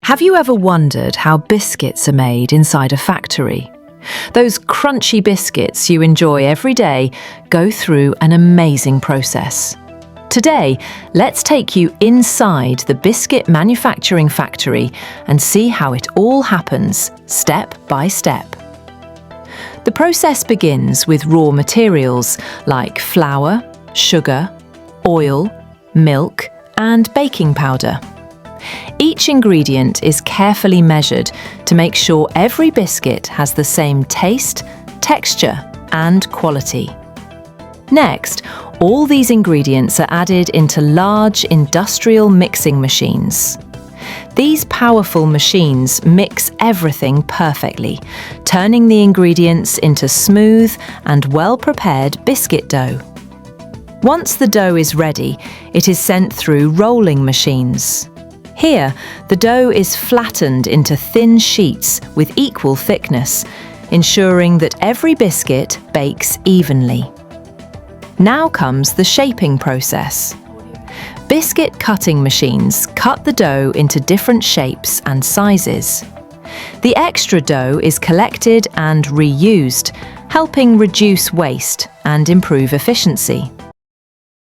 Have you ever wondered how biscuits are made inside a factory? Those crunchy biscuits you enjoy every day go through an amazing process. Today, let's take you inside the biscuit manufacturing factory and see how it all happens, step by step. The process begins with raw materials like flour, sugar, oil, milk, and baking powder. Each ingredient is carefully measured to make sure every biscuit has the same taste, texture, and quality. Next, all these ingredients are added into large industrial mixing machines. These powerful machines mix everything perfectly, turning the ingredients into smooth and well-prepared biscuit dough. Once the dough is ready, it is sent through rolling machines. Here, the dough is flattened into thin sheets with equal thickness, ensuring that every biscuit bakes evenly. Now comes the shaping process. Biscuit cutting machines cut the dough into different shapes and sizes. The extra dough is collected and reused, helping reduce waste and improve efficiency.